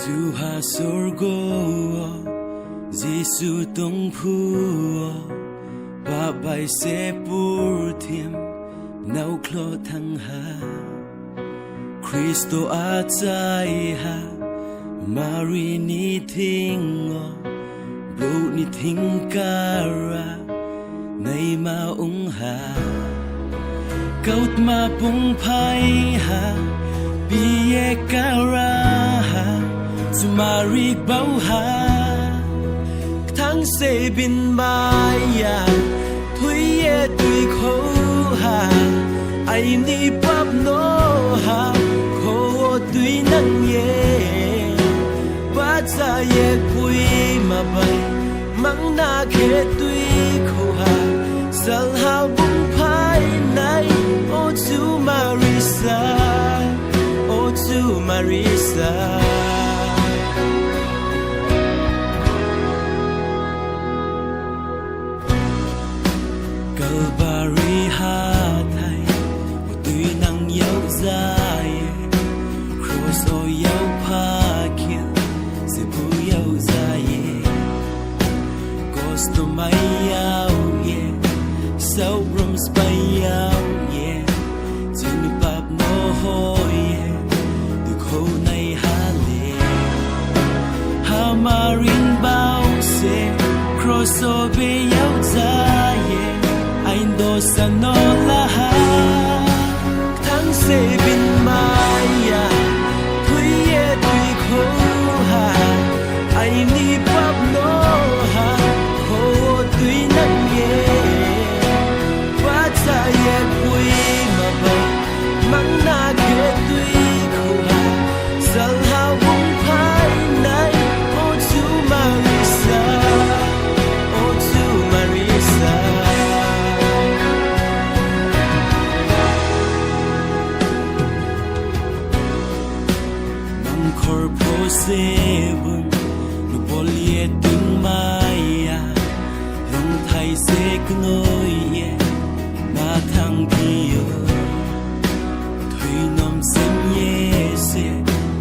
Tuha sorgo Giêsu tung phu ba bai se pur thiam nau klo thang ha Christo a chai ha Mary ni thing bro ni thing kara nay ma ung ha Kaut ma pung phai ha biye kara ha Mary bao ha tháng sẽ bin maya thui ye tui khô ha ai ni bab no ha khô tui nang ye ba cha ye pui ma bai mang na khe tui khô ha sal hao bung phai nai o chu Marisa o chu Marisa Calvary ha thai một tươi nắng yêu dài cross o yêu pha kia sẽ bu yêu dài cost mai yêu ye so rooms bay yêu ye trên bab no hoi ye được khâu này ha le ha marin bao se cross o be yêu dài Indo sanola ha tháng sẽ bin maya thui ye tui khô ha ai ni bab no ha khô tui nang ye ba cha ye pui ma bai mang na ke tui khô ha sal hao bung phai nai o chu Marisa o chu Marisa Corpo sebun lu polie ting maya long thai se knoi ye na thang pio thui nom sim ye se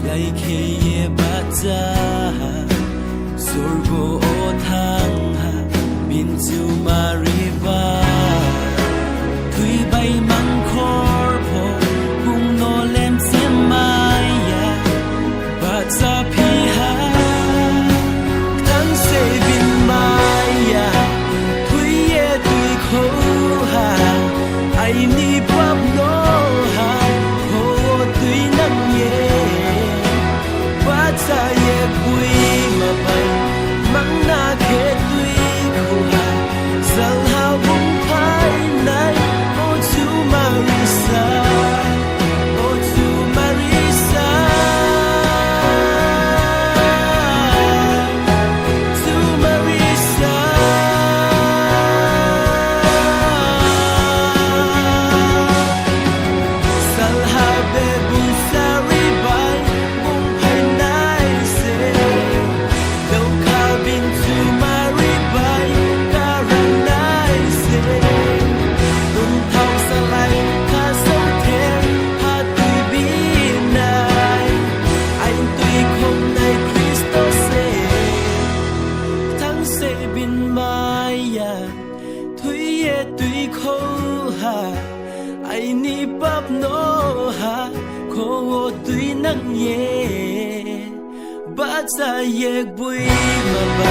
lai khe ye ba cha sorgo o thang ha min chu mariba thui bai mang corpo bung no lem sim maya sa pi ha tháng sẽ bin maya thui ye tui khô ha ai ni bab no ha khô tui nang ye ba cha ye pui ma bai mang na ke tui khô ha sal hao bung phai nai o chu Marisa o chu Marisa ai ni bab no ha khô tui nang ye ba cha ye bui ma ba